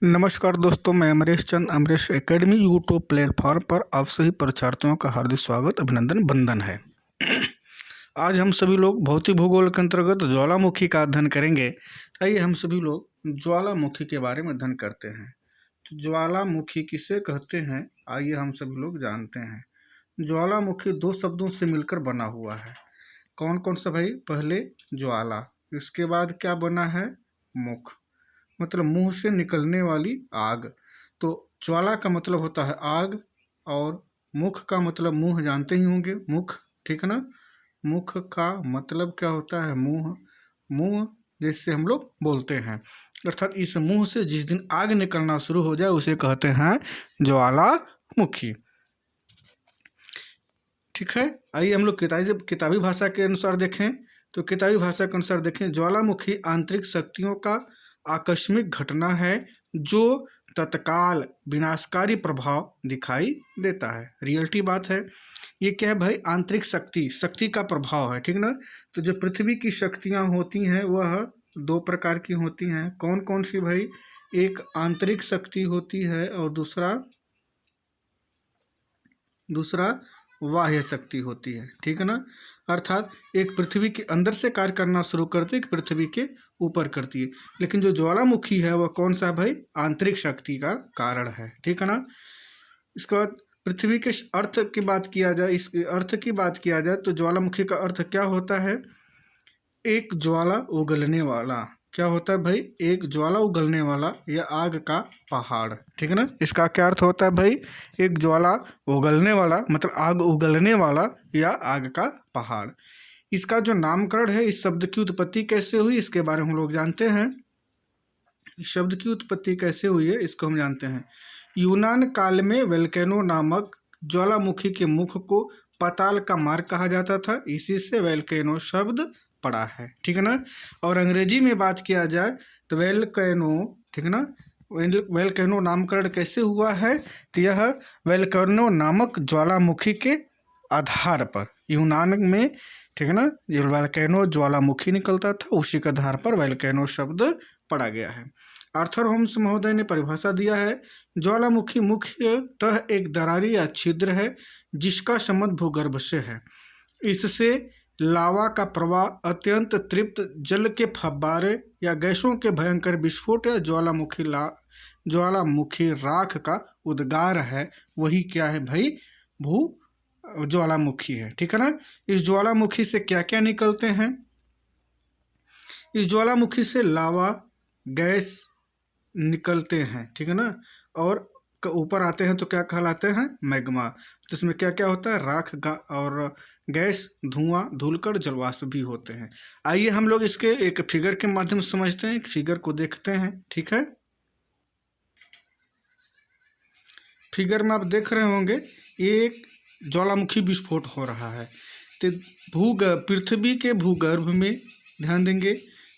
नमस्कार दोस्तों, मैं अमरेश चंद अमरेश एकेडमी यूट्यूब प्लेटफॉर्म पर आप सभी परीक्षार्थियों का हार्दिक स्वागत अभिनंदन वंदन है। आज हम सभी लोग भौतिक भूगोल के अंतर्गत ज्वालामुखी का अध्ययन करेंगे। आइए हम सभी लोग ज्वालामुखी के बारे में अध्ययन करते हैं। तो ज्वालामुखी किसे कहते हैं, आइए हम सभी लोग जानते हैं। ज्वालामुखी दो शब्दों से मिलकर बना हुआ है। कौन कौन सा भाई? पहले ज्वाला, इसके बाद क्या बना है? मुख, मतलब मुंह से निकलने वाली आग। तो ज्वाला का मतलब होता है आग, और मुख का मतलब मुंह जानते ही होंगे, मुख, ठीक है ना। मुख का मतलब क्या होता है? मुंह। मुंह जिससे हम लोग बोलते हैं, अर्थात इस मुंह से जिस दिन आग निकलना शुरू हो जाए उसे कहते हैं ज्वालामुखी। ठीक है, आइए हम लोग किताबी भाषा के अनुसार देखें। तो किताबी भाषा के अनुसार देखें, ज्वालामुखी आंतरिक शक्तियों का आकस्मिक घटना है जो तत्काल विनाशकारी प्रभाव दिखाई देता है। रियलिटी बात है ये। क्या है भाई? आंतरिक शक्ति का प्रभाव है, ठीक ना। तो जो पृथ्वी की शक्तियाँ होती हैं वह दो प्रकार की होती हैं। कौन कौन सी भाई? एक आंतरिक शक्ति होती है और दूसरा बाह्य शक्ति होती है, ठीक है ना। अर्थात एक पृथ्वी के अंदर से कार्य करना शुरू करती है, एक पृथ्वी के ऊपर करती है। लेकिन जो ज्वालामुखी है वह कौन सा भाई? आंतरिक शक्ति का कारण है, ठीक है ना। इसके बाद पृथ्वी के अर्थ की बात किया जाए, इसके अर्थ की बात किया जाए तो ज्वालामुखी का अर्थ क्या होता है? एक ज्वाला उगलने वाला। क्या होता है भाई? एक ज्वाला उगलने वाला या आग का पहाड़, ठीक है ना। इसका क्या अर्थ होता है भाई? एक ज्वाला उगलने वाला मतलब आग उगलने वाला या आग का पहाड़। इसका जो नामकरण है, इस शब्द की उत्पत्ति कैसे हुई इसके बारे में हम लोग जानते हैं। इस शब्द की उत्पत्ति कैसे हुई है इसको हम जानते हैं। यूनान काल में वेल्केनो नामक ज्वालामुखी के मुख को पाताल का मार्ग कहा जाता था, इसी से वेल्केनो शब्द पड़ा है, ठीक है ना। और अंग्रेजी में बात किया जाए तो वेल्केनो, ठीक है ना। वेल्केनो नामकरण कैसे हुआ है? तो यह वेल्केनो नामक ज्वालामुखी के आधार पर यूनान में, ठीक है ना, ये वेल्केनो ज्वालामुखी निकलता था, उसी के आधार पर वेल्केनो शब्द पड़ा गया है। आर्थर होम्स महोदय ने परिभाषा दिया है, ज्वालामुखी मुख्यतः एक दरारी या छिद्र है जिसका संबंध भूगर्भ से है। इससे लावा का प्रवाह, अत्यंत तृप्त जल के फव्वारे या गैसों के भयंकर विस्फोट या ज्वालामुखी राख का उद्गार है। वही क्या है भाई? ज्वालामुखी है, ठीक है ना। इस ज्वालामुखी से क्या क्या निकलते हैं? इस ज्वालामुखी से लावा, गैस निकलते हैं, ठीक है ना। और ऊपर आते हैं तो क्या कहलाते हैं? मैग्मा। तो इसमें क्या क्या होता है? राख और गैस, धुआं, धूलकण, जलवाष्प भी होते हैं। आइए हम लोग इसके एक फिगर के माध्यम से समझते हैं, फिगर को देखते हैं, ठीक है। फिगर में आप देख रहे होंगे एक ज्वालामुखी विस्फोट हो रहा है। तो पृथ्वी के भूगर्भ में, ध्यान देंगे,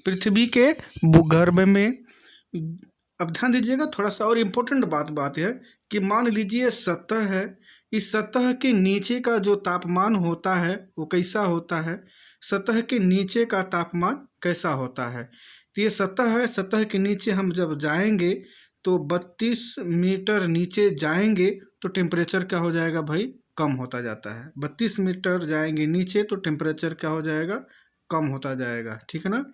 पृथ्वी के भूगर्भ में, अब ध्यान दीजिएगा थोड़ा सा और इम्पोर्टेंट बात है कि मान लीजिए सतह है, इस सतह के नीचे का जो तापमान होता है वो कैसा होता है? सतह के नीचे का तापमान कैसा होता है? तो ये सतह है, सतह के नीचे हम जब जाएंगे तो 32 मीटर नीचे जाएंगे तो टेम्परेचर क्या हो जाएगा भाई? कम होता जाता है। 32 मीटर जाएंगे नीचे तो टेम्परेचर क्या हो जाएगा? कम होता जाएगा, ठीक है ना।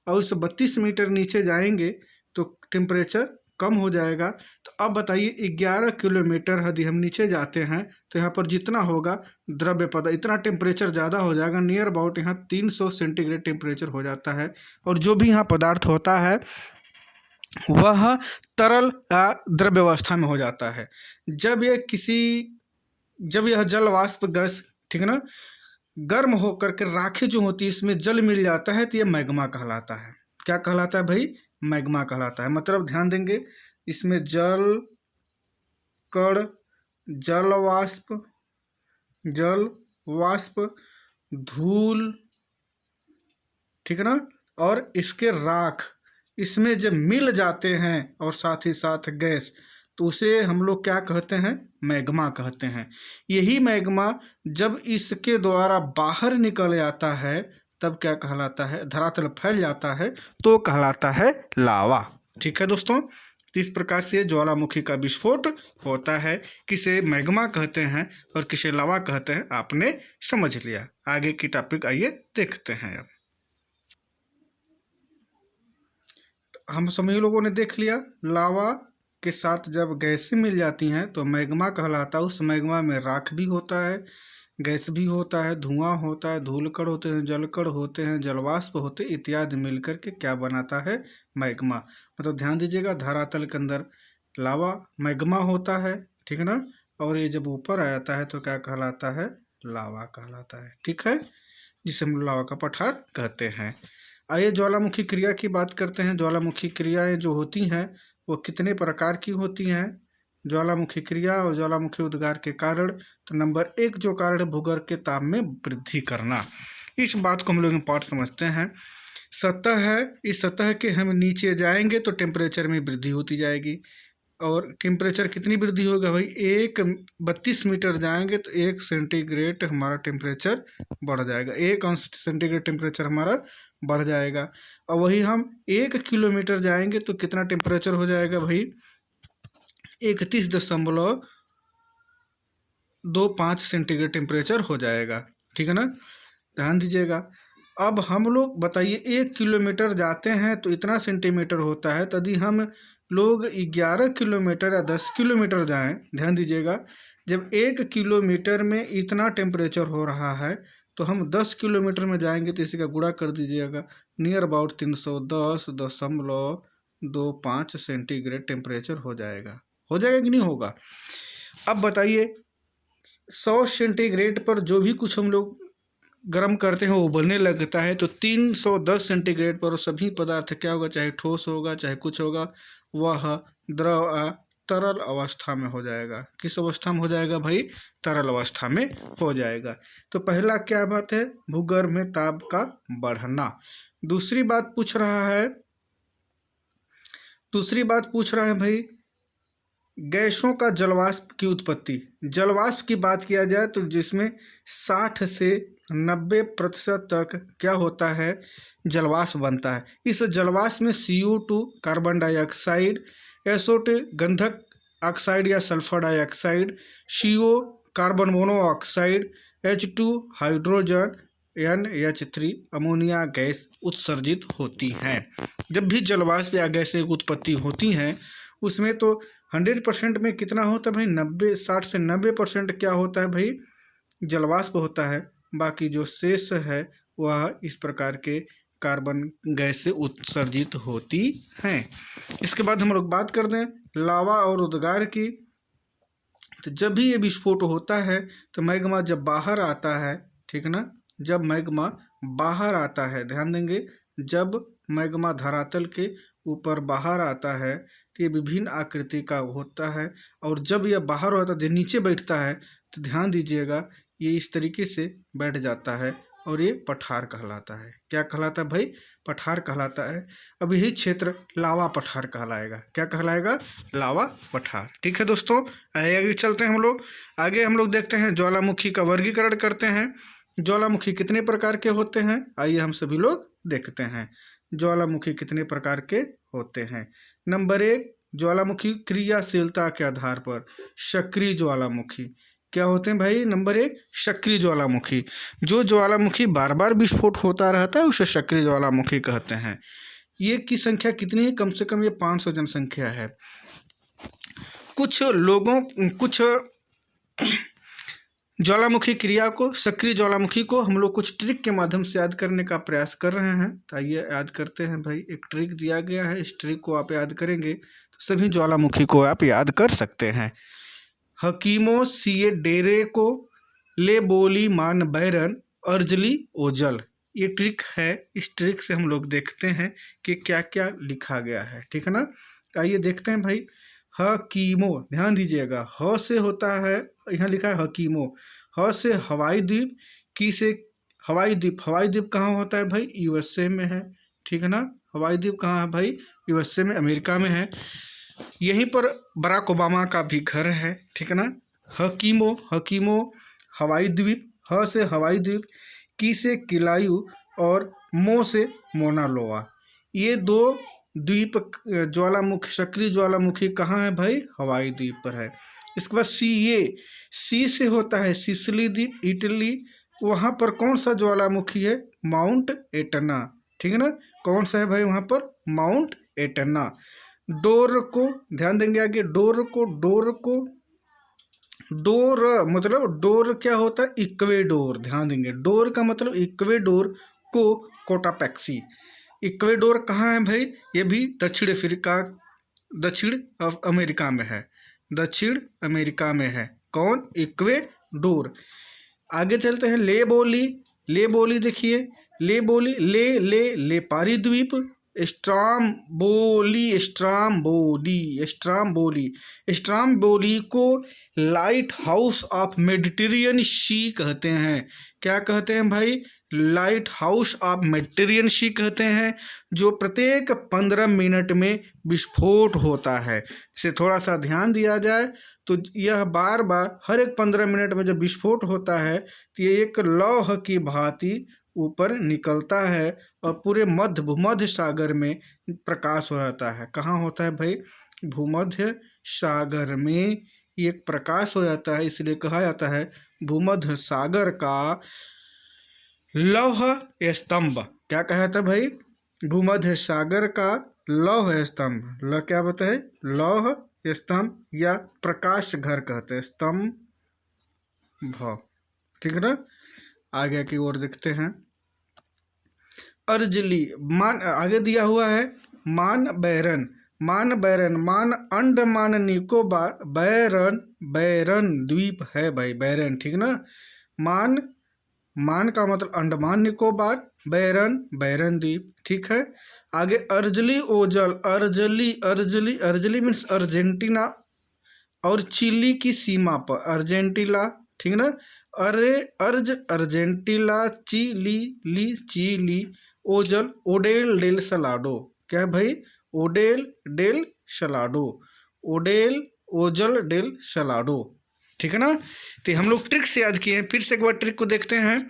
और उस 32 मीटर नीचे जाएंगे तो टेम्परेचर कम हो जाएगा। तो अब बताइए 11 किलोमीटर यदि हम नीचे जाते हैं तो यहाँ पर जितना होगा द्रव्य पदार्थ, इतना टेम्परेचर ज़्यादा हो जाएगा, नियर अबाउट यहाँ 300 सेंटीग्रेड टेम्परेचर हो जाता है। और जो भी यहाँ पदार्थ होता है वह तरल या द्रव्य अवस्था में हो जाता है। जब यह जल वाष्प गैस, ठीक है ना, गर्म होकर के राखें जो होती है इसमें जल मिल जाता है तो यह मैग्मा कहलाता है। क्या कहलाता है भाई? मैग्मा कहलाता है। मतलब ध्यान देंगे, इसमें जल कण, जल वाष्प, धूल, ठीक है ना, और इसके राख इसमें जब मिल जाते हैं और साथ ही साथ गैस, तो उसे हम लोग क्या कहते हैं? मैग्मा कहते हैं। यही मैग्मा जब इसके द्वारा बाहर निकल जाता है तब क्या कहलाता है? धरातल फैल जाता है तो कहलाता है लावा, ठीक है दोस्तों। तो इस प्रकार से ज्वालामुखी का विस्फोट होता है। किसे मैग्मा कहते हैं और किसे लावा कहते हैं, आपने समझ लिया। आगे की टॉपिक आइए देखते हैं। अब हम सभी लोगों ने देख लिया, लावा के साथ जब गैसें मिल जाती हैं तो मैग्मा कहलाता है। उस मैग्मा में राख भी होता है, गैस भी होता है, धुआं होता है, धूलकण होते हैं, जलकण होते हैं, जलवाष्प होते इत्यादि मिलकर के क्या बनाता है, मैग्मा। मतलब ध्यान दीजिएगा, धरातल के अंदर लावा मैग्मा होता है, ठीक है ना, और ये जब ऊपर आ जाता है तो क्या कहलाता है, लावा कहलाता है। ठीक है, जिसे हम लावा का पठार कहते हैं। आइए ज्वालामुखी क्रिया की बात करते हैं। ज्वालामुखी क्रियाएं जो होती हैं वो कितने प्रकार की होती हैं। ज्वालामुखी क्रिया और ज्वालामुखी उद्गार के कारण, तो नंबर 1 जो कारण है भूगर्भ के ताप में वृद्धि करना। इस बात को हम लोग इम्पॉर्टेंट समझते हैं। सतह है, इस सतह के हम नीचे जाएंगे तो टेम्परेचर में वृद्धि होती जाएगी। और टेम्परेचर कितनी वृद्धि होगा भाई, 32 मीटर जाएंगे तो 1 सेंटीग्रेड हमारा टेम्परेचर बढ़ जाएगा, 1 अंश सेंटीग्रेड टेम्परेचर हमारा बढ़ जाएगा। और वही हम 1 किलोमीटर जाएंगे तो कितना टेम्परेचर हो जाएगा भाई, 31.25 सेंटीग्रेड टेम्परेचर हो जाएगा। ठीक है ना, ध्यान दीजिएगा। अब हम लोग बताइए 1 किलोमीटर जाते हैं तो इतना सेंटीमीटर होता है, तो यदि हम लोग 11 किलोमीटर या 10 किलोमीटर जाएं, ध्यान दीजिएगा, जब 1 किलोमीटर में इतना टेम्परेचर हो रहा है तो हम 10 किलोमीटर में जाएंगे तो इसी का गुणा कर दीजिएगा, नियर अबाउट 310.25 सेंटीग्रेड टेम्परेचर हो जाएगा कि नहीं होगा। अब बताइए 100 सेंटीग्रेड पर जो भी कुछ हम लोग गर्म करते हैं वो उबलने लगता है, तो 310 सेंटीग्रेड पर सभी पदार्थ क्या होगा, चाहे ठोस होगा चाहे कुछ होगा, वह द्रव तरल अवस्था में हो जाएगा। किस अवस्था में हो जाएगा भाई, तरल अवस्था में हो जाएगा। तो पहला क्या बात है, भूगर्भ में ताप का बढ़ना। दूसरी बात पूछ रहा है भाई, गैसों का जलवाष्प की उत्पत्ति। जलवाष्प की बात किया जाए तो जिसमें 60 से 90% तक क्या होता है, जलवाष्प बनता है। इस जलवाष्प में CO2 कार्बन डाइऑक्साइड, SO2 गंधक ऑक्साइड या sulphur dioxide, CO carbon monoxide, H2 hydrogen, NH3 ammonia gas उत्सर्जित होती हैं। जब भी जलवाष्प या गैसें उत्पत्ति होती हैं उसमें तो 100% में कितना होता है भाई, 60 से 90% क्या होता है भाई, जलवाष्प होता है। बाकी जो शेष है वह इस प्रकार के कार्बन गैस से उत्सर्जित होती हैं। इसके बाद हम लोग बात कर दें लावा और उद्गार की। तो जब भी ये विस्फोट होता है तो मैग्मा जब बाहर आता है, ठीक है ना, जब मैग्मा बाहर आता है, ध्यान देंगे, जब मैग्मा धरातल के ऊपर बाहर आता है तो ये विभिन्न आकृति का होता है। और जब यह बाहर होता है, नीचे बैठता है, तो ध्यान दीजिएगा ये इस तरीके से बैठ जाता है और ये पठार कहलाता है। क्या कहलाता है भाई, पठार कहलाता है। अब यही क्षेत्र लावा पठार कहलाएगा। क्या कहलाएगा, लावा पठार। ठीक है दोस्तों, आगे चलते हैं हम लोग। आगे हम लोग देखते हैं ज्वालामुखी का वर्गीकरण करते हैं। ज्वालामुखी कितने प्रकार के होते हैं, आइए हम सभी लोग देखते हैं ज्वालामुखी कितने प्रकार के होते हैं। नंबर 1, ज्वालामुखी क्रियाशीलता के आधार पर सक्रिय ज्वालामुखी क्या होते हैं भाई। नंबर 1, सक्रिय ज्वालामुखी। जो ज्वालामुखी बार बार विस्फोट होता रहता है उसे सक्रिय ज्वालामुखी कहते हैं। ये की संख्या कितनी है, कम से कम ये 500 जनसंख्या है। कुछ ज्वालामुखी क्रिया को, सक्रिय ज्वालामुखी को हम लोग कुछ ट्रिक के माध्यम से याद करने का प्रयास कर रहे हैं। तो आइए याद करते हैं भाई। एक ट्रिक दिया गया है, इस ट्रिक को आप याद करेंगे तो सभी ज्वालामुखी को आप याद कर सकते हैं। हकीमो सीए डेरे को ले बोली मान बैरन अर्जली ओजल, ये ट्रिक है। इस ट्रिक से हम लोग देखते हैं कि क्या क्या लिखा गया है। ठीक है ना, आइए देखते हैं भाई। हकीमो, ध्यान दीजिएगा, ह से होता है, यहाँ लिखा है हकीमो। ह से हवाई द्वीप, की से हवाई द्वीप। हवाई द्वीप कहाँ होता है भाई, USA में है। ठीक है ना, हवाई द्वीप कहाँ है भाई, USA में, अमेरिका में है। यहीं पर बराक ओबामा का भी घर है। ठीक है ना, हकीमो हवाई द्वीप, ह से हवाई द्वीप, की से किलायू और मो से मोना लोआ। ये 2 द्वीप ज्वालामुखी, सक्रिय ज्वालामुखी कहाँ है भाई? हवाई द्वीप पर है। इसके बाद सी से होता है सिसिली द्वीप, इटली। वहाँ पर कौन सा ज्वालामुखी है? माउंट एटना, ठीक है ना। कौन सा है भाई वहाँ पर? Mount Etna. डोर को ध्यान देंगे आगे, डोर मतलब डोर क्या होता है? इक्वेडोर। ध्यान देंगे, डोर का मतलब इक्वेडोर को कोटापेक्सी। इक्वेडोर कहाँ है भाई? ये भी दक्षिण अमेरिका में है। दक्षिण अमेरिका में है कौन? इक्वेडोर। आगे चलते हैं, ले बोली देखिए, लेपारी द्वीप, स्ट्राम्बोली को लाइट हाउस ऑफ मेडिटेरियन सी कहते हैं। क्या कहते हैं भाई? लाइट हाउस ऑफ मेडिटेरियन सी कहते हैं, जो प्रत्येक 15 मिनट में विस्फोट होता है। इसे थोड़ा सा ध्यान दिया जाए तो यह बार बार हर एक 15 मिनट में जब विस्फोट होता है तो ये एक लौह की भांति ऊपर निकलता है और पूरे भूमध्य सागर में प्रकाश हो जाता है। कहाँ होता है भाई? भूमध्य सागर में ये प्रकाश हो जाता है, इसलिए कहा जाता है भूमध्य सागर का लौह स्तंभ। क्या कहा जाता है भाई? भूमध्य सागर का लौह स्तंभ। क्या बताए? लौह स्तंभ या प्रकाश घर कहते हैं, स्तंभ। ठीक है ना। आगे की ओर देखते हैं, अर्जली मान आगे दिया हुआ है, मान बैरन, मान अंडमान निकोबार, बैरन द्वीप है भाई, बैरन, ठीक ना। मान का मतलब अंडमान निकोबार, बैरन द्वीप, ठीक है। आगे अर्जली ओजल, अर्जली मीन्स अर्जेंटीना और चिली की सीमा पर, अर्जेंटीना, ठीक ना। अर्जेंटीना, चिली, ओजल, ओडेल डेल सलाडो। क्या है भाई? ओडेल डेल ओजल डेल सलाडो, ठीक है ना। तो हम लोग ट्रिक से याद किए हैं, फिर से एक बार ट्रिक को देखते हैं।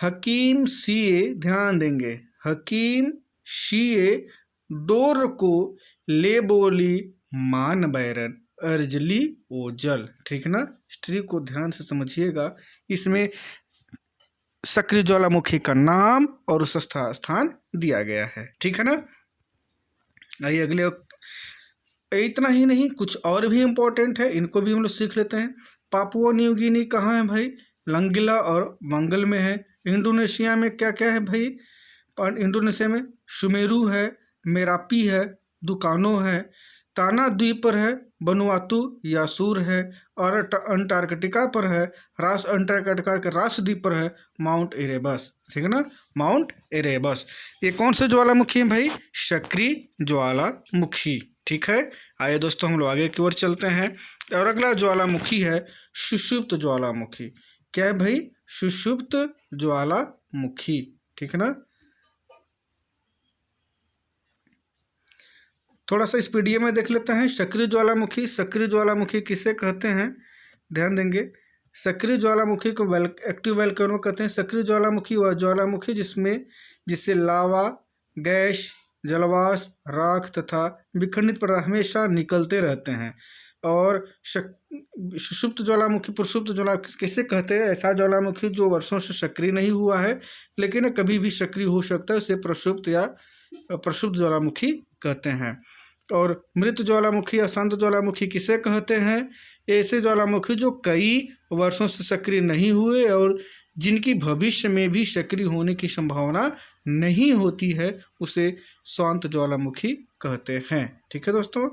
हकीम सीए, ध्यान देंगे, हकीम सीए डोर को ले बोली मान बैरन अर्जली ओजल, ठीक ना। ट्रिक को ध्यान से समझिएगा, इसमें सक्रिय ज्वालामुखी का नाम और उस स्थान दिया गया है, ठीक है ना। आइए अगले, इतना ही नहीं कुछ और भी इम्पोर्टेंट है, इनको भी हम लोग सीख लेते हैं। पापुआ न्यू गिनी कहाँ है भाई? लंगिला और मंगल में है। इंडोनेशिया में क्या क्या है भाई? इंडोनेशिया में सुमेरु है, मेरापी है, दुकानो है, ताना द्वीप पर है, वनुआतु यासूर है, और अंटार्कटिका पर है, अंटार्कटिका के रास द्वीप पर है माउंट इरेबस, ठीक है ना, माउंट इरेबस। ये कौन सा ज्वालामुखी है भाई? सक्रिय ज्वालामुखी, ठीक है। आइए दोस्तों हम लोग आगे की ओर चलते हैं, और अगला ज्वालामुखी है सुषुप्त ज्वालामुखी। क्या है भाई? सुषुप्त ज्वालामुखी, ठीक है ना। थोड़ा सा इस पीडीएफ में देख लेते हैं। सक्रिय ज्वालामुखी किसे कहते हैं? ध्यान देंगे, सक्रिय ज्वालामुखी को एक्टिव वोल्केनो कहते हैं। सक्रिय ज्वालामुखी वह ज्वालामुखी जिससे लावा, गैस, जलवाष्प, राख तथा विखंडित पदार्थ हमेशा निकलते रहते हैं। और सुषुप्त ज्वालामुखी, प्रसुप्त ज्वालामुखी किसे कहते हैं? ऐसा ज्वालामुखी जो वर्षों से सक्रिय नहीं हुआ है लेकिन कभी भी सक्रिय हो सकता है, उसे प्रसुप्त ज्वालामुखी कहते हैं। और मृत ज्वालामुखी या शांत ज्वालामुखी किसे कहते हैं? ऐसे ज्वालामुखी जो कई वर्षों से सक्रिय नहीं हुए और जिनकी भविष्य में भी सक्रिय होने की संभावना नहीं होती है, उसे शांत ज्वालामुखी कहते हैं, ठीक है दोस्तों।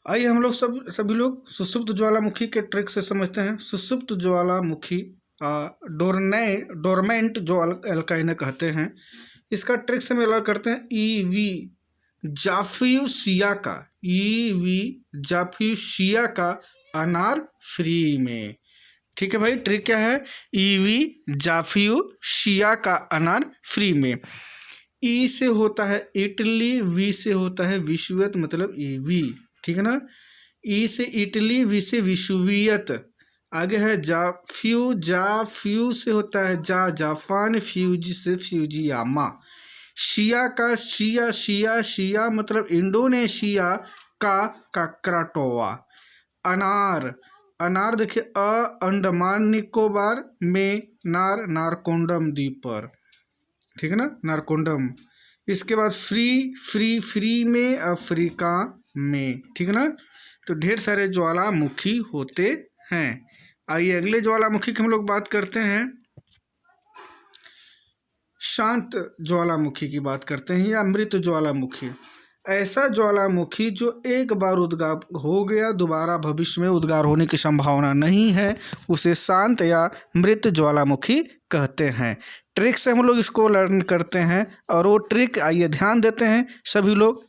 आइए हम लोग सभी लोग सुषुप्त ज्वालामुखी के ट्रिक से समझते हैं। सुषुप्त ज्वालामुखी डोरमेंट जो अल्काइन कहते हैं, इसका ट्रिक से हम अलग करते हैं ईवी जाफ्यूसिया का अनार फ्री में, ठीक है भाई। ट्रिक क्या है? ईवी जाफ्यूसिया का अनार फ्री में। ई से होता है इटली, वी से होता है विश्ववियत, मतलब ईवी, ठीक है ना। ई से इटली, वी से विश्ववियत। आगे है जाफ्यू से होता है जापान, फ्यूजी से फ्यूजियामा। शिया का शिया शिया शिया मतलब इंडोनेशिया का क्राटोवा। अनार, अनार देखिए अंडमान निकोबार में, नारकोंडम द्वीप पर, ठीक है ना, नारकोंडम। इसके बाद फ्री में अफ्रीका में, ठीक है ना। तो ढेर सारे ज्वालामुखी होते हैं। आइए अगले ज्वालामुखी की हम लोग बात करते हैं। शांत ज्वालामुखी की बात करते हैं या मृत ज्वालामुखी। ऐसा ज्वालामुखी जो एक बार उद्गार हो गया, दोबारा भविष्य में उद्गार होने की संभावना नहीं है, उसे शांत या मृत ज्वालामुखी कहते हैं। ट्रिक से हम लोग इसको लर्न करते हैं, और वो ट्रिक आइए ध्यान देते हैं सभी लोग।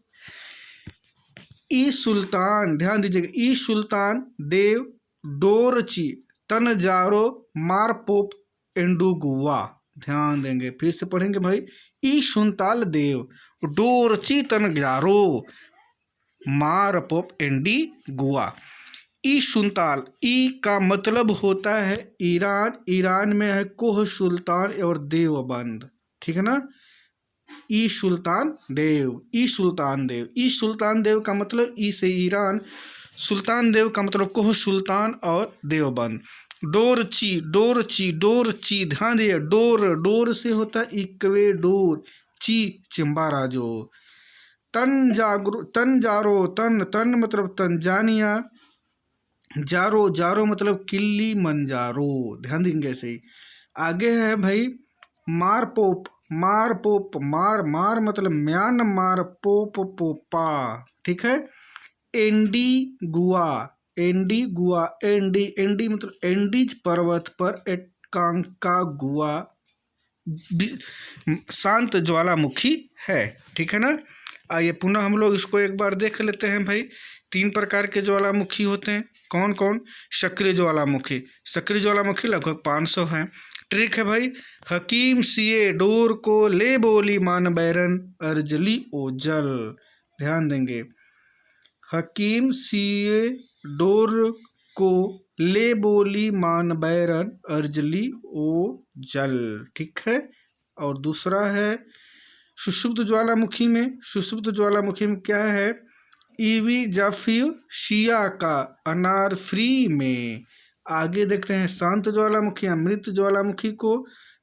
ई सुल्तान, ध्यान दीजिएगा, ई सुल्तान देव डोरची तनजारो मारपोप एंडुगुआ। ध्यान देंगे, फिर से पढ़ेंगे भाई। ई सुल्तान देव डोरची तनजारो मारपोप एंडुगुआ। ई सुल्तान, ई का मतलब होता है ईरान, ईरान में है कोह सुल्तान और देवबंद, ठीक है ना। ई सुल्तान देव, ई सुल्तान देव, ई सुल्तान देव का मतलब ई से ईरान, सुल्तान देव का मतलब कोह सुल्तान और देवबंद। डोरची, डोरची, डोरची, ध्यान दिए, डोर से होता है इक्वेडोर, ची चिम्बाराजो। तंजारो, तन मतलब तंजानिया, जारो मतलब किल्ली मंजारो, ध्यान देंगे ऐसे ही। आगे है भाई मारपोप, मार मतलब म्यांमार, पोपा, ठीक है। एंडीगुआ, एंडी मतलब एंडीज पर्वत पर एकांकागुआ शांत ज्वालामुखी है, ठीक है ना। आइए पुनः हम लोग इसको एक बार देख लेते हैं भाई। 3 प्रकार के ज्वालामुखी होते हैं, कौन कौन। सक्रिय ज्वालामुखी, सक्रिय ज्वालामुखी लगभग 500 हैं। ट्रिक है भाई, हकीम सीए डोर को ले बोली मान बैरन अर्जली ओजल, ध्यान देंगे। हकीम सीए डोर को ले बोली मान बैरन अर्जली ओजल, ठीक है। और दूसरा है सुषुप्त ज्वालामुखी में, सुषुप्त ज्वालामुखी में क्या है, ईवी जाफियो शिया का अनार फ्री में। आगे देखते हैं शांत ज्वालामुखी या मृत ज्वालामुखी को।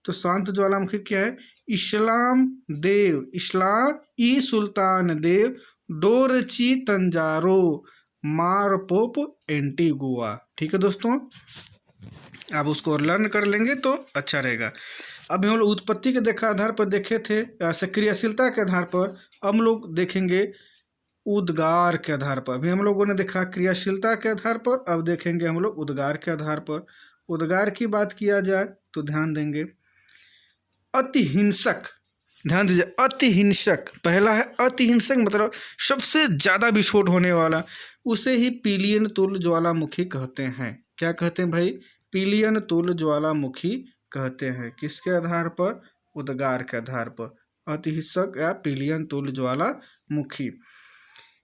तो शांत ज्वालामुखी क्या है, इस्लाम देव, इस्लाम ई सुल्तान देव डोरची तंजारो मारपोप एंटीगुआ, ठीक है दोस्तों। आप उसको लर्न कर लेंगे तो अच्छा रहेगा। अब हम लोग उत्पत्ति के आधार पर देखे थे, क्रियाशीलता के आधार पर, अब हम लोग देखेंगे उद्गार के आधार पर। अभी हम लोगों ने देखा क्रियाशीलता के आधार पर, अब देखेंगे हम लोग उद्गार के आधार पर। उद्गार की बात किया जाए तो ध्यान देंगे, अतिहिंसक, ध्यान दीजिए, अतिहिंसक, पहला है अतिहिंसक मतलब सबसे ज़्यादा विस्फोट होने वाला, उसे ही पीलियन तुल्य ज्वालामुखी कहते हैं। क्या कहते हैं भाई, पीलियन तुल्य ज्वालामुखी कहते हैं। किसके आधार पर, उद्गार के आधार पर, अतिहिंसक या पीलियन तुल्य ज्वालामुखी।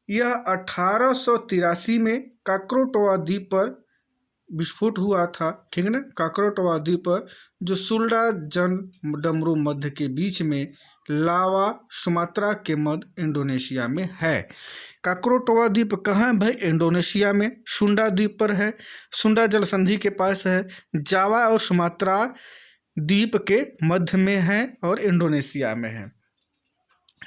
यह 1883 में काकरोटोवा द्वीप पर विस्फोट हुआ था, ठीक है ना, काकरोटोवा द्वीप पर, जो सुल्डा जन डमरू मध्य के बीच में, लावा सुमात्रा के मध्य इंडोनेशिया में है। काकरोटोवा द्वीप कहाँ है भाई, इंडोनेशिया में सुंडा द्वीप पर है, सुंडा जल संधि के पास है, जावा और सुमात्रा द्वीप के मध्य में है और इंडोनेशिया में है।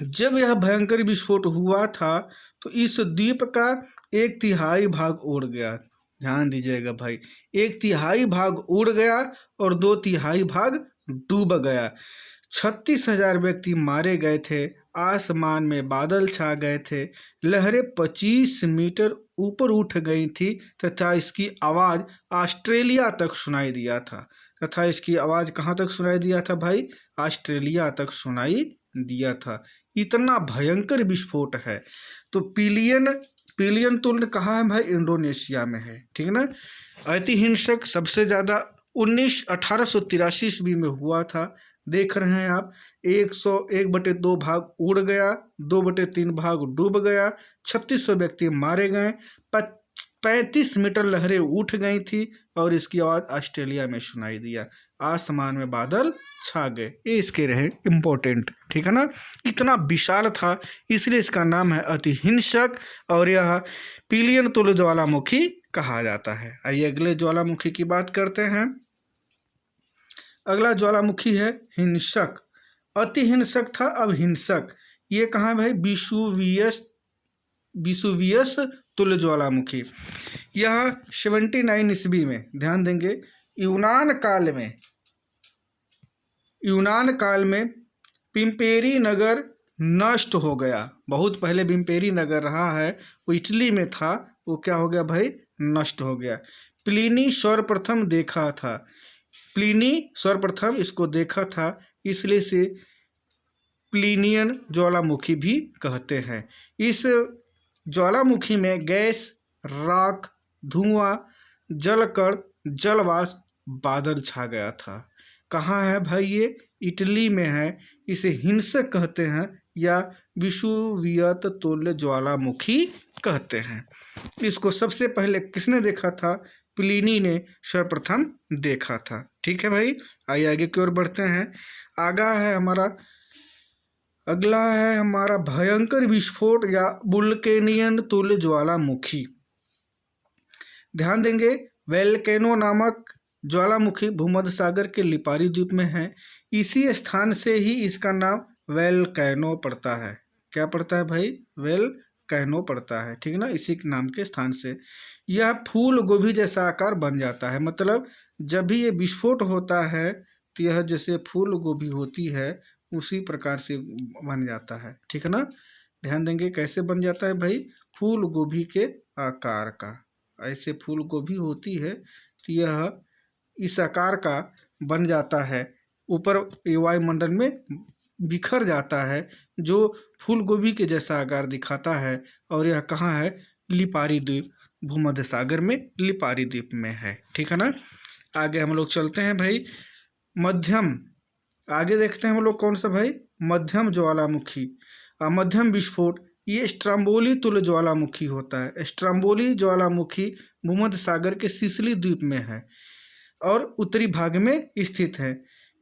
जब यह भयंकर विस्फोट हुआ था तो इस द्वीप का 1/3 भाग उड़ गया, ध्यान दीजिएगा भाई, 1/3 भाग उड़ गया और 2/3 भाग डूब गया। 36,000 व्यक्ति मारे गए थे, आसमान में बादल छा गए थे, लहरें 25 मीटर ऊपर उठ गई थी तथा इसकी आवाज़ ऑस्ट्रेलिया तक सुनाई दिया था। तथा इसकी आवाज़ कहाँ तक सुनाई दिया था भाई, ऑस्ट्रेलिया तक सुनाई दिया था। इतना भयंकर विस्फोट है। तो पीलियन तुल्य कहाँ है भाई, इंडोनेशिया में है, ठीक है ना। अतिहिंसक सबसे ज़्यादा 1883 ईस्वी में हुआ था। देख रहे हैं आप, 1/2 भाग उड़ गया, 2/3 भाग डूब गया, 3600 व्यक्ति मारे गए, 35 मीटर लहरें उठ गई थी और इसकी आवाज़ ऑस्ट्रेलिया में सुनाई दिया। आसमान में बादल छा गए। ये इसके रहे इम्पोर्टेंट, ठीक है ना। इतना विशाल था इसलिए इसका नाम है अति हिंसक और यह पिलियन तुल्य ज्वालामुखी कहा जाता है। आइए अगले ज्वालामुखी की बात करते हैं। अगला ज्वालामुखी है हिंसक। अति हिंसक था, अब हिंसक। ये कहाँ है भाई? विसुवियस तुल्य ज्वालामुखी। यह 79 ईस्वी में, ध्यान देंगे, यूनान काल में पिम्पेरी नगर नष्ट हो गया। बहुत पहले पिम्पेरी नगर रहा है, वो इटली में था, वो क्या हो गया भाई? नष्ट हो गया। प्लिनी सर्वप्रथम देखा था, प्लिनी सर्वप्रथम इसको देखा था, इसलिए से प्लिनियन ज्वालामुखी भी कहते हैं। इस ज्वालामुखी में गैस, राख, धुआं, जलकण, जलवाष्प, बादल छा गया था। कहाँ है भाई? ये इटली में है। इसे हिंसक कहते हैं या विसुवियत तुल्य ज्वालामुखी कहते हैं। इसको सबसे पहले किसने देखा था? प्लिनी ने सर्वप्रथम देखा था। ठीक है भाई, आइए आगे की ओर बढ़ते हैं। अगला है हमारा भयंकर विस्फोट या वुल्केनियन तुल्य ज्वालामुखी। ध्यान देंगे, वोल्केनो नामक ज्वालामुखी भूमध्य सागर के लिपारी द्वीप में है। इसी स्थान से ही इसका नाम वोल्केनो पड़ता है। क्या पड़ता है भाई? वोल्केनो पड़ता है, ठीक है ना, इसी के नाम के स्थान से। यह फूल गोभी जैसा आकार बन जाता है, मतलब जब भी ये विस्फोट होता है तो यह जैसे फूल गोभी होती है उसी प्रकार से बन जाता है, ठीक है ना। ध्यान देंगे कैसे बन जाता है भाई? फूल गोभी के आकार का। ऐसे फूल गोभी होती है तो यह इस आकार का बन जाता है, ऊपर वायुमंडल में बिखर जाता है, जो फूल गोभी के जैसा आकार दिखाता है। और यह कहाँ है? लिपारी द्वीप, भूमध्य सागर में लिपारी द्वीप में है, ठीक है ना। आगे हम लोग चलते हैं भाई। आगे देखते हैं हम लोग कौन सा भाई? मध्यम ज्वालामुखी, मध्यम विस्फोट। ये स्ट्रम्बोली तुल्य ज्वालामुखी होता है। स्ट्रम्बोली ज्वालामुखी भूमध्य सागर के सिसिली द्वीप में है और उत्तरी भाग में स्थित है।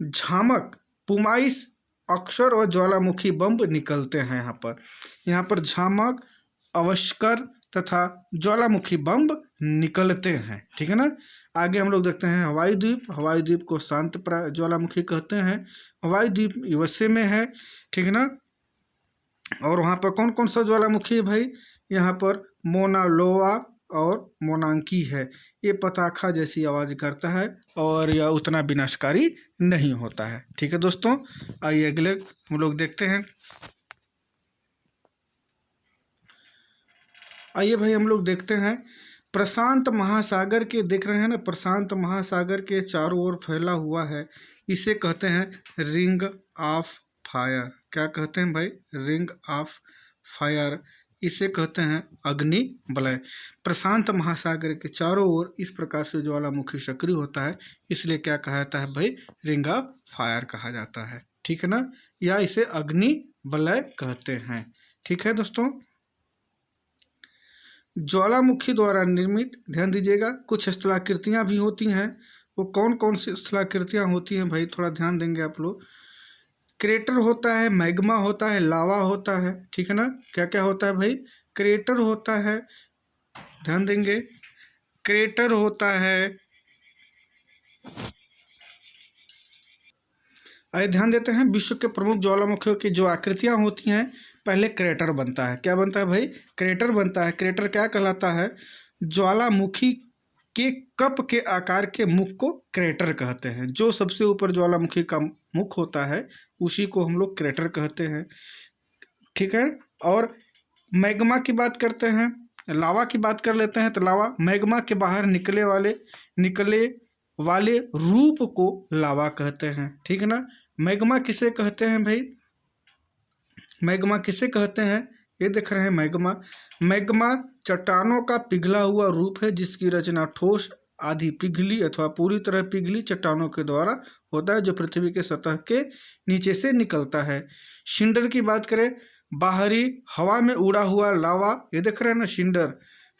झामक, पुमाइस, अक्षर और ज्वालामुखी बम निकलते हैं यहाँ पर झामक, अवस्कर तथा ज्वालामुखी बम निकलते हैं, ठीक है ना। आगे हम लोग देखते हैं हवाई द्वीप को शांत ज्वालामुखी कहते हैं। हवाई द्वीप यूएसए में है, ठीक है ना। और वहाँ पर कौन कौन सा ज्वालामुखी है भाई? यहाँ पर मोना लोआ और मोनांकी है। ये पताखा जैसी आवाज़ करता है और यह उतना विनाशकारी नहीं होता है, ठीक है दोस्तों। आइए अगले हम लोग देखते हैं। आइए भाई हम लोग देखते हैं प्रशांत महासागर के, देख रहे हैं ना, प्रशांत महासागर के चारों ओर फैला हुआ है, इसे कहते हैं रिंग ऑफ फायर। क्या कहते हैं भाई? रिंग ऑफ फायर, इसे कहते हैं अग्नि वलय। प्रशांत महासागर के चारों ओर इस प्रकार से ज्वालामुखी सक्रिय होता है, इसलिए क्या कहा जाता है भाई? रिंग ऑफ फायर कहा जाता है, ठीक है ना, या इसे अग्नि वलय कहते हैं, ठीक है दोस्तों। ज्वालामुखी द्वारा निर्मित, ध्यान दीजिएगा, कुछ स्थलाकृतियाँ भी होती हैं। वो कौन कौन सी स्थलाकृतियाँ होती हैं भाई? थोड़ा ध्यान देंगे आप लोग। क्रेटर होता है, मैग्मा होता है, लावा होता है, ठीक है ना। क्या क्या होता है भाई? क्रेटर होता है, ध्यान देंगे, क्रेटर होता है। आइए ध्यान देते हैं, विश्व के प्रमुख ज्वालामुखियों की जो आकृतियाँ होती हैं, पहले क्रेटर बनता है। क्या बनता है भाई? क्रेटर बनता है। क्रेटर क्या कहलाता है? ज्वालामुखी के कप के आकार के मुख को क्रेटर कहते हैं। जो सबसे ऊपर ज्वालामुखी का मुख होता है उसी को हम लोग क्रेटर कहते हैं, ठीक है। और मैग्मा की बात करते हैं, लावा की बात कर लेते हैं। तो लावा, मैग्मा के बाहर निकले वाले रूप को लावा कहते हैं, ठीक है ना। मैग्मा किसे कहते हैं भाई? मैग्मा किसे कहते हैं? ये देख रहे हैं मैग्मा चट्टानों का पिघला हुआ रूप है, जिसकी रचना ठोस, आधी पिघली अथवा पूरी तरह पिघली चट्टानों के द्वारा होता है, जो पृथ्वी के सतह के नीचे से निकलता है। सिंडर की बात करें, बाहरी हवा में उड़ा हुआ लावा, ये देख रहे हैं ना सिंडर,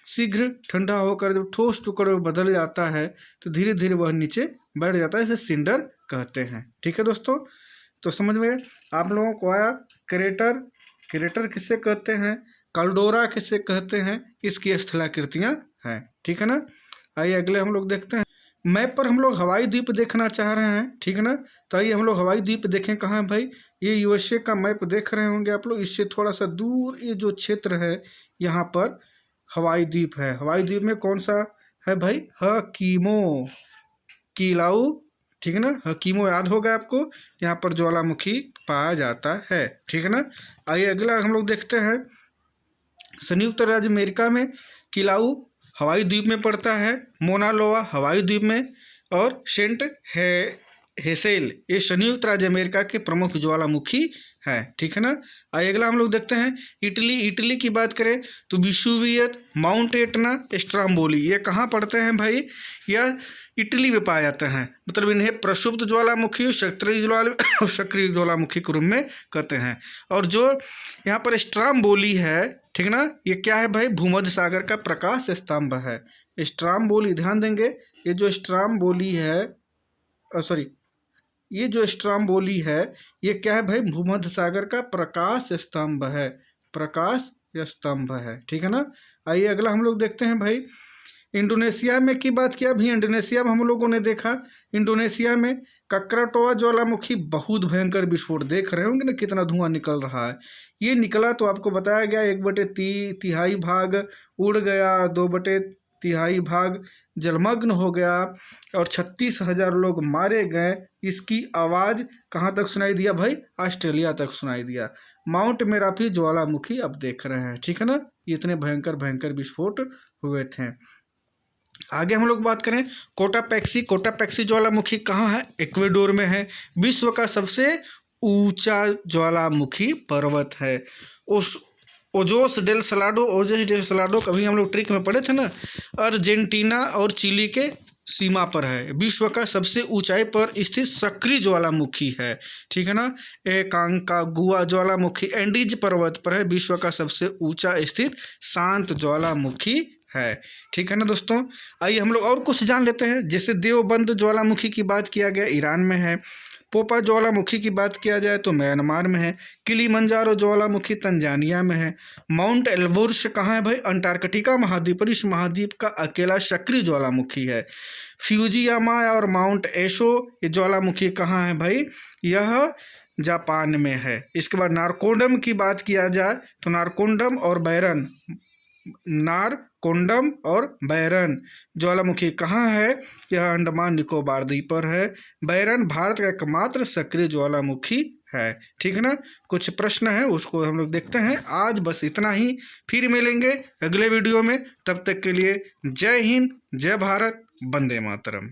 शीघ्र ठंडा होकर जब ठोस टुकड़े में बदल जाता है तो धीरे धीरे वह नीचे बैठ जाता है, इसे सिंडर कहते हैं। ठीक है दोस्तों, तो समझ में आप लोगों को आया। क्रेटर, क्रेटर किससे कहते हैं, कल्डोरा किससे कहते हैं, इसकी स्थलाकृतियाँ हैं। ठीक है ना। आइए अगले हम लोग देखते हैं। मैप पर हम लोग हवाई द्वीप देखना चाह रहे हैं। ठीक है ना। तो आइए हम लोग हवाई द्वीप देखें कहाँ है भाई। ये यूएसए का मैप देख रहे होंगे आप लोग। इससे थोड़ा सा दूर ये जो क्षेत्र है यहाँ पर हवाई द्वीप है। हवाई द्वीप में कौन सा है भाई, हकीमो कीलाऊ। ठीक है ना, हकीमो याद होगा आपको। यहाँ पर ज्वालामुखी पाया जाता है। ठीक है ना। आइए अगला हम लोग देखते हैं। संयुक्त राज्य अमेरिका में कीलाऊ हवाई द्वीप में पड़ता है, मोनालोवा हवाई द्वीप में, और सेंट हेसेल ये संयुक्त राज्य अमेरिका के प्रमुख ज्वालामुखी है। ठीक है ना। आइए अगला हम लोग देखते हैं। इटली, इटली की बात करें तो विसुवियस, माउंट एटना, स्ट्राम्बोली ये कहाँ पड़ते हैं भाई, यह इटली में पाए जाते हैं। मतलब इन्हें प्रक्षुब्ध ज्वालामुखी, सक्रिय ज्वालामुखी के रूप में कहते हैं। और जो यहाँ पर स्ट्राम्बोली है, ठीक ना, ये क्या है भाई, भूमध्य सागर का प्रकाश स्तंभ है। स्ट्राम्बोली ध्यान देंगे, ये जो स्ट्राम्बोली है, ये जो स्ट्राम्बोली है ये क्या है भाई, भूमध्य सागर का प्रकाश स्तंभ है, प्रकाश स्तंभ है। ठीक है ना। आइए अगला हम लोग देखते हैं भाई। इंडोनेशिया में की बात किया भी, इंडोनेशिया में हम लोगों ने देखा, इंडोनेशिया में ककराटोआ ज्वालामुखी बहुत भयंकर विस्फोट देख रहे होंगे ना, कितना धुआं निकल रहा है। ये निकला तो आपको बताया गया 1/3 भाग उड़ गया, 2/3 भाग जलमग्न हो गया और 36,000 लोग मारे गए। इसकी आवाज़ कहाँ तक सुनाई दिया भाई, ऑस्ट्रेलिया तक सुनाई दिया। माउंट मेरापी ज्वालामुखी अब देख रहे हैं। ठीक है ना, इतने भयंकर भयंकर विस्फोट हुए थे। आगे हम लोग बात करें कोटापैक्सी, कोटापैक्सी ज्वालामुखी कहाँ है, इक्वेडोर में है। विश्व का सबसे ऊंचा ज्वालामुखी पर्वत है। उस ओजोस डेल सलाडो कभी हम लोग ट्रिक में पढ़े थे ना, अर्जेंटीना और चिली के सीमा पर है। विश्व का सबसे ऊंचाई पर स्थित सक्रिय ज्वालामुखी है। ठीक है ना। एकांकागुआ ज्वालामुखी एंडीज पर्वत पर है, विश्व का सबसे ऊंचा स्थित शांत ज्वालामुखी है। ठीक है ना दोस्तों। आइए हम लोग और कुछ जान लेते हैं। जैसे देवबंद ज्वालामुखी की बात किया गया, ईरान में है। पोपा ज्वालामुखी की बात किया जाए तो म्यांमार में है। किलीमंजारो ज्वालामुखी तंजानिया में है। माउंट एल्बुर्स कहाँ है भाई, अंटार्कटिका महाद्वीप पर, इस महाद्वीप का अकेला सक्रिय ज्वालामुखी है। फ्यूजियामा और माउंट एशो ये ज्वालामुखी कहाँ है भाई, यह जापान में है। इसके बाद नारकोंडम की बात किया जाए तो नारकोंडम और बैरन ज्वालामुखी कहाँ है, यह अंडमान निकोबार द्वीप पर है। बैरन भारत का एकमात्र सक्रिय ज्वालामुखी है। ठीक है ना। कुछ प्रश्न है उसको हम लोग देखते हैं। आज बस इतना ही, फिर मिलेंगे अगले वीडियो में। तब तक के लिए जय हिंद, जय भारत, वंदे मातरम।